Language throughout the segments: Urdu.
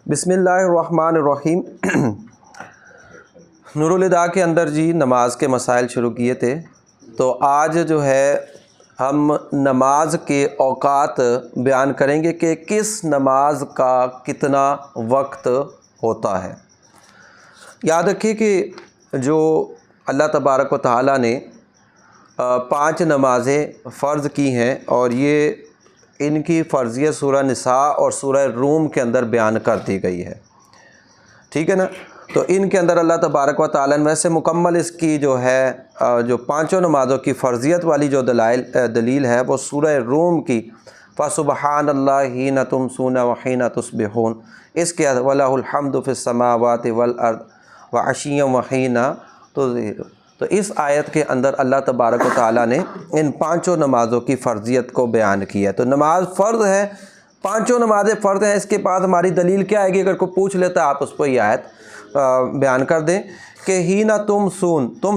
بسم اللہ الرحمن الرحیم۔ نور الہدا کے اندر جی نماز کے مسائل شروع کیے تھے، تو آج جو ہے ہم نماز کے اوقات بیان کریں گے کہ کس نماز کا کتنا وقت ہوتا ہے۔ یاد رکھیے کہ جو اللہ تبارک و تعالیٰ نے 5 نمازیں فرض کی ہیں، اور یہ ان کی فرضیت سورہ نساء اور سورہ روم کے اندر بیان کر دی گئی ہے، ٹھیک ہے نا۔ تو ان کے اندر اللہ تبارک و تعالیٰ نے ویسے مکمل اس کی جو ہے جو 5 نمازوں کی فرضیت والی جو دلیل ہے وہ سورہ روم کی فَسُبْحَانَ اللَّهِ حِینَ تُمْسُونَ وَحِینَ تُصْبِحُونَ، اس کے وَلَهُ الْحَمْدُ فِی السَّمَاوَاتِ وَالْأَرْضِ وَعَشِیًّا وَحِینَ تُظْہِرُونَ۔ تو اس آیت کے اندر اللہ تبارک و تعالیٰ نے ان 5 نمازوں کی فرضیت کو بیان کیا ہے۔ تو نماز فرض ہے، 5 نمازیں فرض ہیں۔ اس کے بعد ہماری دلیل کیا آئے گی؟ اگر کوئی پوچھ لیتا آپ اس کو یہ آیت بیان کر دیں کہ ہی نہ تم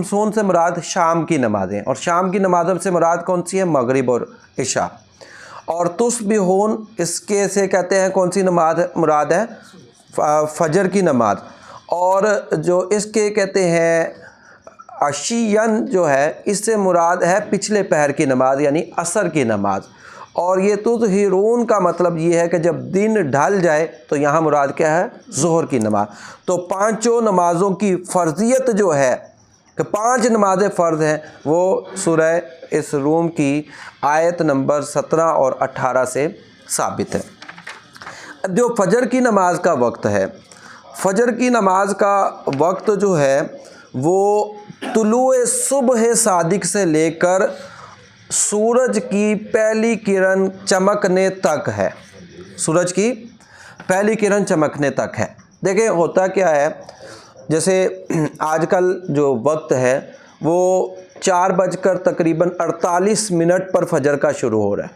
سون سے مراد شام کی نمازیں، اور شام کی نمازوں سے مراد کون سی ہے؟ مغرب اور عشاء۔ اور تسبحون اس کے سے کہتے ہیں کون سی نماز مراد ہے؟ فجر کی نماز۔ اور جو اس کے کہتے ہیں عشیًا جو ہے، اس سے مراد ہے پچھلے پہر کی نماز یعنی عصر کی نماز۔ اور یہ تظہرون کا مطلب یہ ہے کہ جب دن ڈھل جائے تو یہاں مراد کیا ہے؟ ظہر کی نماز۔ تو 5 نمازوں کی فرضیت جو ہے کہ 5 نمازیں فرض ہیں، وہ سورہ اس روم کی آیت نمبر 17 اور 18 سے ثابت ہے۔ جو فجر کی نماز کا وقت ہے، فجر کی نماز کا وقت جو ہے وہ طلوع صبح صادق سے لے کر سورج کی پہلی کرن چمکنے تک ہے۔ سورج کی پہلی کرن چمکنے تک ہے۔ دیکھیں ہوتا کیا ہے، جیسے آج کل جو وقت ہے وہ 4 تقریباً 48 پر فجر کا شروع ہو رہا ہے،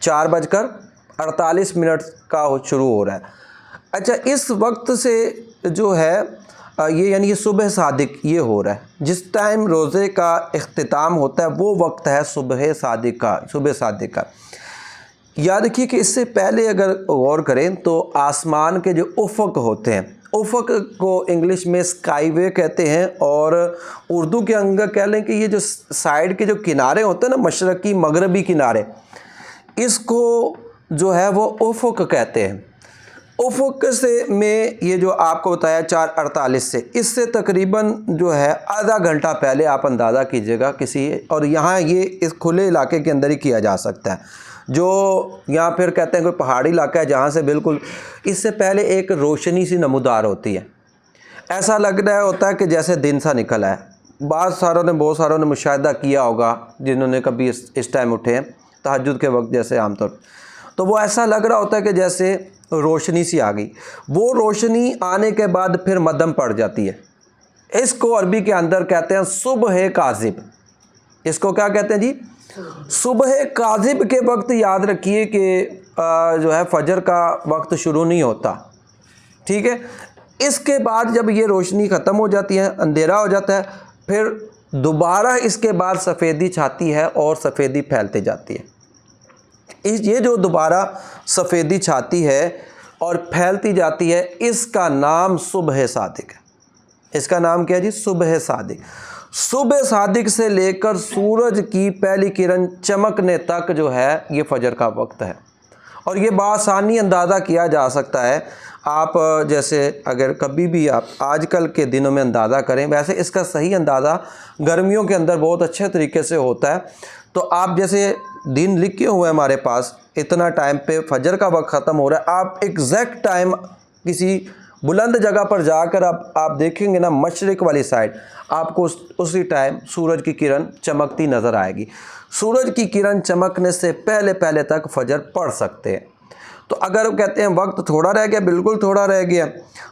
4:48 کا شروع ہو رہا ہے۔ اچھا، اس وقت سے جو ہے یہ یعنی صبح صادق یہ ہو رہا ہے، جس ٹائم روزے کا اختتام ہوتا ہے وہ وقت ہے صبح صادق کا۔ یاد رکھیے کہ اس سے پہلے اگر غور کریں تو آسمان کے جو افق ہوتے ہیں، افق کو انگلش میں اسکائی وے کہتے ہیں، اور اردو کے اندر کہہ لیں کہ یہ جو سائیڈ کے جو کنارے ہوتے ہیں نا، مشرقی مغربی کنارے، اس کو جو ہے وہ افق کہتے ہیں۔ افق سے میں یہ جو آپ کو بتایا 4:48 سے، اس سے تقریباً جو ہے آدھا گھنٹہ پہلے آپ اندازہ کیجئے گا کسی، اور یہاں یہ اس کھلے علاقے کے اندر ہی کیا جا سکتا ہے، جو یہاں پھر کہتے ہیں کوئی پہاڑی علاقہ ہے جہاں سے بالکل اس سے پہلے ایک روشنی سی نمودار ہوتی ہے، ایسا لگ رہا ہوتا ہے کہ جیسے دن سا نکلا ہے۔ بہت ساروں نے مشاہدہ کیا ہوگا جنہوں نے کبھی اس ٹائم اٹھے ہیں تہجد کے وقت، جیسے عام طور تو وہ ایسا لگ رہا ہوتا ہے کہ جیسے روشنی سی آ گئی۔ وہ روشنی آنے کے بعد پھر مدھم پڑ جاتی ہے۔ اس کو عربی کے اندر کہتے ہیں صبح کاذب۔ اس کو کیا کہتے ہیں جی؟ صبح کاذب کے وقت یاد رکھیے کہ جو ہے فجر کا وقت شروع نہیں ہوتا، ٹھیک ہے۔ اس کے بعد جب یہ روشنی ختم ہو جاتی ہے، اندھیرا ہو جاتا ہے، پھر دوبارہ اس کے بعد سفیدی چھاتی ہے اور سفیدی پھیلتے جاتی ہے۔ یہ جو دوبارہ سفیدی چھاتی ہے اور پھیلتی جاتی ہے، اس کا نام صبح صادق ہے۔ اس کا نام کیا جی؟ صبح صادق۔ صبح صادق سے لے کر سورج کی پہلی کرن چمکنے تک جو ہے یہ فجر کا وقت ہے، اور یہ بآسانی اندازہ کیا جا سکتا ہے۔ آپ جیسے اگر کبھی بھی آپ آج کل کے دنوں میں اندازہ کریں، ویسے اس کا صحیح اندازہ گرمیوں کے اندر بہت اچھے طریقے سے ہوتا ہے۔ تو آپ جیسے دن لکھے ہوئے ہیں ہمارے پاس، اتنا ٹائم پہ فجر کا وقت ختم ہو رہا ہے، آپ ایگزیکٹ ٹائم کسی بلند جگہ پر جا کر آپ دیکھیں گے نا، مشرق والی سائڈ، آپ کو اسی ٹائم سورج کی کرن چمکتی نظر آئے گی۔ سورج کی کرن چمکنے سے پہلے تک فجر پڑھ سکتے ہیں۔ تو اگر کہتے ہیں وقت تھوڑا رہ گیا، بالکل تھوڑا رہ گیا،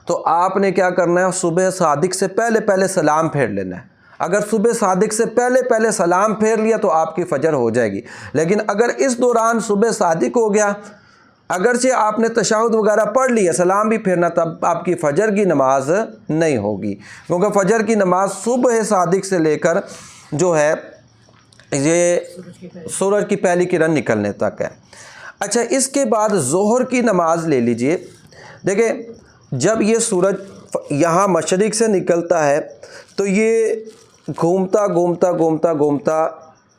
تو آپ نے کیا کرنا ہے؟ صبح صادق سے پہلے سلام پھیر لینا ہے۔ اگر صبح صادق سے پہلے سلام پھیر لیا تو آپ کی فجر ہو جائے گی۔ لیکن اگر اس دوران صبح صادق ہو گیا، اگرچہ آپ نے تشہد وغیرہ پڑھ لیا، سلام بھی پھیرنا، تب آپ کی فجر کی نماز نہیں ہوگی، کیونکہ فجر کی نماز صبح صادق سے لے کر جو ہے یہ سورج کی پہلی کرن نکلنے تک ہے۔ اچھا، اس کے بعد ظہر کی نماز لے لیجئے۔ دیکھیں جب یہ سورج یہاں مشرق سے نکلتا ہے تو یہ گھومتا گھومتا گھومتا گھومتا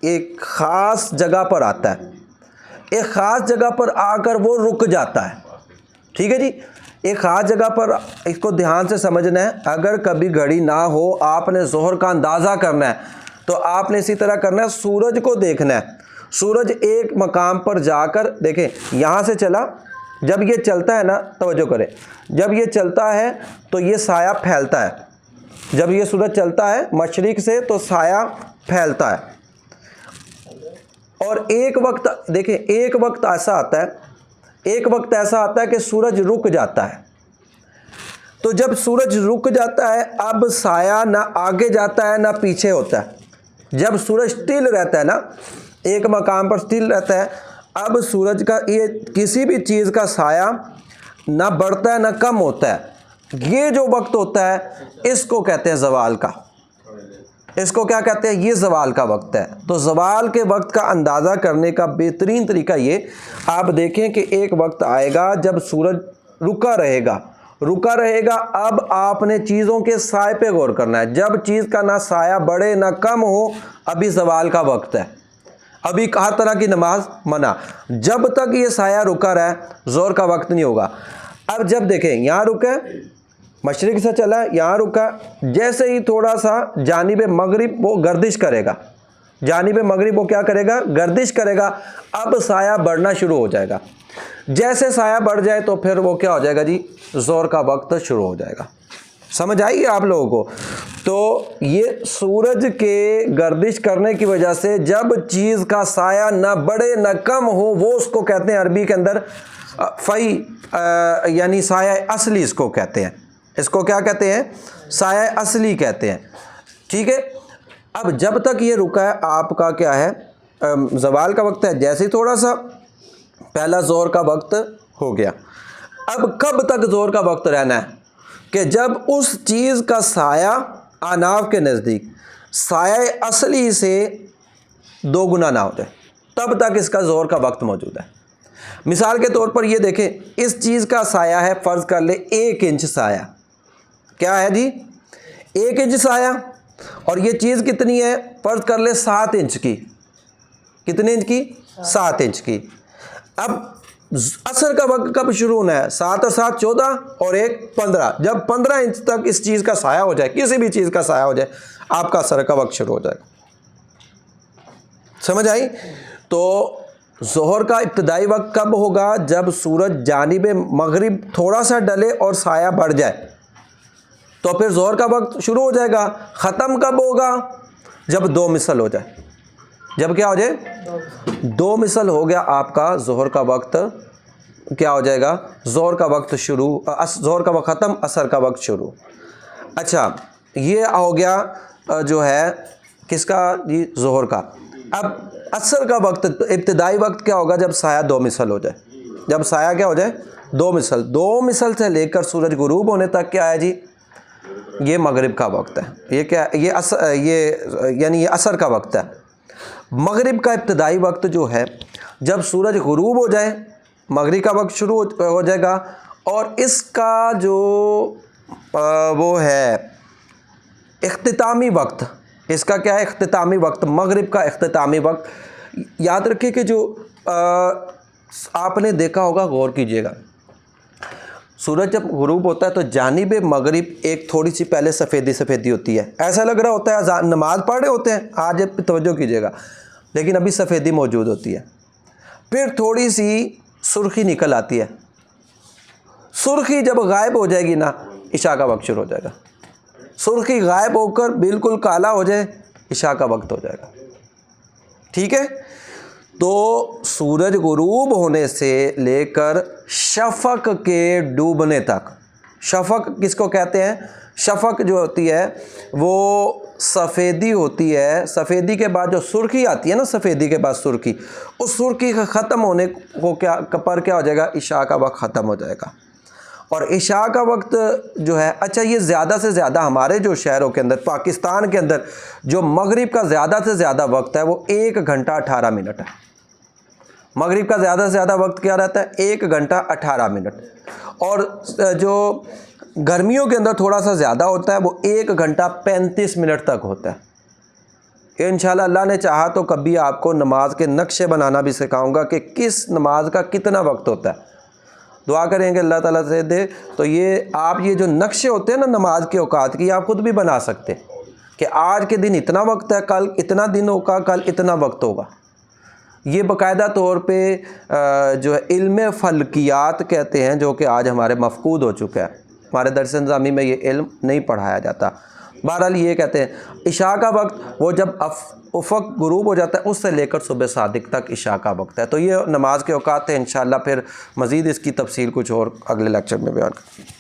ایک خاص جگہ پر آتا ہے، ایک خاص جگہ پر آ کر وہ رک جاتا ہے، ٹھیک ہے جی، ایک خاص جگہ پر، اس کو دھیان سے سمجھنا ہے۔ اگر کبھی گھڑی نہ ہو، آپ نے ظہر کا اندازہ کرنا ہے تو آپ نے اسی طرح کرنا ہے، سورج کو دیکھنا ہے۔ سورج ایک مقام پر جا کر دیکھیں، یہاں سے چلا، جب یہ چلتا ہے نا، توجہ کریں، جب یہ چلتا ہے تو یہ سایہ پھیلتا ہے، جب یہ سورج چلتا ہے مشرق سے تو سایہ پھیلتا ہے، اور ایک وقت دیکھیں، ایک وقت ایسا آتا ہے، ایک وقت ایسا آتا ہے کہ سورج رک جاتا ہے۔ تو جب سورج رک جاتا ہے، اب سایہ نہ آگے جاتا ہے نہ پیچھے ہوتا ہے۔ جب سورج اسٹل رہتا ہے نا، ایک مقام پر اسٹل رہتا ہے، اب سورج کا یہ کسی بھی چیز کا سایہ نہ بڑھتا ہے نہ کم ہوتا ہے۔ یہ جو وقت ہوتا ہے اس کو کہتے ہیں زوال کا، اس کو کیا کہتے ہیں؟ یہ زوال کا وقت ہے۔ تو زوال کے وقت کا اندازہ کرنے کا بہترین طریقہ یہ، آپ دیکھیں کہ ایک وقت آئے گا جب سورج رکا رہے گا، رکا رہے گا، اب آپ نے چیزوں کے سائے پہ غور کرنا ہے۔ جب چیز کا نہ سایہ بڑھے نہ کم ہو، ابھی زوال کا وقت ہے، ابھی ہر طرح کی نماز منع۔ جب تک یہ سایہ رکا رہے، زور کا وقت نہیں ہوگا۔ اب جب دیکھیں یہاں رکا ہے، مشرق سے چلا ہے، یہاں رکا، جیسے ہی تھوڑا سا جانب مغرب وہ گردش کرے گا، جانب مغرب وہ کیا کرے گا؟ گردش کرے گا، اب سایہ بڑھنا شروع ہو جائے گا۔ جیسے سایہ بڑھ جائے تو پھر وہ کیا ہو جائے گا جی؟ زور کا وقت شروع ہو جائے گا۔ سمجھ آئی آپ لوگوں کو؟ تو یہ سورج کے گردش کرنے کی وجہ سے جب چیز کا سایہ نہ بڑھے نہ کم ہو، وہ اس کو کہتے ہیں عربی کے اندر فی، یعنی سایہ اصلی اس کو کہتے ہیں۔ اس کو کیا کہتے ہیں؟ سایہ اصلی کہتے ہیں، ٹھیک ہے۔ اب جب تک یہ رکا ہے، آپ کا کیا ہے؟ زوال کا وقت ہے۔ جیسے ہی تھوڑا سا پہلا زور کا وقت ہو گیا، اب کب تک زور کا وقت رہنا ہے؟ کہ جب اس چیز کا سایہ اناف کے نزدیک سایہ اصلی سے 2 گنا نہ ہو جائے، تب تک اس کا زور کا وقت موجود ہے۔ مثال کے طور پر یہ دیکھیں، اس چیز کا سایہ ہے، فرض کر لے 1 انچ سایہ، کیا ہے جی؟ 1 انچ سایہ، اور یہ چیز کتنی ہے؟ فرض کر لے 7 انچ کی، کتنے انچ کی؟ 7 انچ کی۔ اب عصر کا وقت کب شروع ہونا ہے؟ 7 اور 7 14 اور 1 15۔ جب 15 انچ تک اس چیز کا سایہ ہو جائے، کسی بھی چیز کا سایہ ہو جائے، آپ کا عصر کا وقت شروع ہو جائے گا۔ سمجھ آئی؟ تو ظہر کا ابتدائی وقت کب ہوگا؟ جب سورج جانب مغرب تھوڑا سا ڈلے اور سایہ بڑھ جائے، تو پھر ظہر کا وقت شروع ہو جائے گا۔ ختم کب ہوگا؟ جب 2 مثل ہو جائے۔ جب کیا ہو جائے؟ 2 مثل ہو گیا، آپ کا ظہر کا وقت کیا ہو جائے گا؟ ظہر کا وقت شروع، ظہر کا وقت ختم، عصر کا وقت شروع۔ اچھا، یہ ہو گیا جو ہے کس کا جی؟ ظہر کا۔ اب عصر کا وقت ابتدائی وقت کیا ہوگا؟ جب سایہ 2 مثل ہو جائے۔ جب سایہ کیا ہو جائے؟ 2 مثل۔ 2 مثل سے لے کر سورج غروب ہونے تک کیا ہے جی؟ یہ مغرب کا وقت ہے۔ یہ کیا؟ یہ یعنی یہ عصر کا وقت ہے۔ مغرب کا ابتدائی وقت جو ہے، جب سورج غروب ہو جائے، مغرب کا وقت شروع ہو جائے گا، اور اس کا جو وہ ہے اختتامی وقت، اس کا کیا ہے؟ اختتامی وقت، مغرب کا اختتامی وقت۔ یاد رکھیں کہ جو آپ نے دیکھا ہوگا، غور کیجئے گا، سورج جب غروب ہوتا ہے تو جانب مغرب ایک تھوڑی سی پہلے سفیدی سفیدی ہوتی ہے، ایسا لگ رہا ہوتا ہے نماز پڑھ رہے ہوتے ہیں، آج توجہ کیجئے گا، لیکن ابھی سفیدی موجود ہوتی ہے۔ پھر تھوڑی سی سرخی نکل آتی ہے، سرخی جب غائب ہو جائے گی نا، عشاء کا وقت شروع ہو جائے گا۔ سرخی غائب ہو کر بالکل کالا ہو جائے، عشاء کا وقت ہو جائے گا، ٹھیک ہے۔ تو سورج غروب ہونے سے لے کر شفق کے ڈوبنے تک، شفق کس کو کہتے ہیں؟ شفق جو ہوتی ہے وہ سفیدی ہوتی ہے، سفیدی کے بعد جو سرخی آتی ہے نا، سفیدی کے بعد سرخی، اس سرخی کا ختم ہونے کو کیا ہو جائے گا؟ عشاء کا وقت ختم ہو جائے گا۔ اور عشاء کا وقت جو ہے، اچھا یہ زیادہ سے زیادہ ہمارے جو شہروں کے اندر، پاکستان کے اندر جو مغرب کا زیادہ سے زیادہ وقت ہے وہ 1 گھنٹہ 18 منٹ ہے، مغرب کا زیادہ سے زیادہ وقت کیا رہتا ہے؟ 1 گھنٹہ 18 منٹ، اور جو گرمیوں کے اندر تھوڑا سا زیادہ ہوتا ہے وہ 1 گھنٹہ 35 منٹ تک ہوتا ہے۔ انشاءاللہ اللہ نے چاہا تو کبھی آپ کو نماز کے نقشے بنانا بھی سکھاؤں گا کہ کس نماز کا کتنا وقت ہوتا ہے۔ دعا کریں کہ اللہ تعالیٰ سے دے تو یہ آپ یہ جو نقشے ہوتے ہیں نا نماز کے اوقات کی، آپ خود بھی بنا سکتے ہیں کہ آج کے دن اتنا وقت ہے، کل اتنا دن ہوگا، کل اتنا وقت ہوگا۔ یہ باقاعدہ طور پہ جو ہے علم فلکیات کہتے ہیں، جو کہ آج ہمارے مفقود ہو چکا ہے، ہمارے درس نظامی میں یہ علم نہیں پڑھایا جاتا۔ بہرحال یہ کہتے ہیں عشاء کا وقت وہ جب افق غروب ہو جاتا ہے اس سے لے کر صبح صادق تک عشاء کا وقت ہے۔ تو یہ نماز کے اوقات ہیں، انشاءاللہ پھر مزید اس کی تفصیل کچھ اور اگلے لیکچر میں بیان کریں۔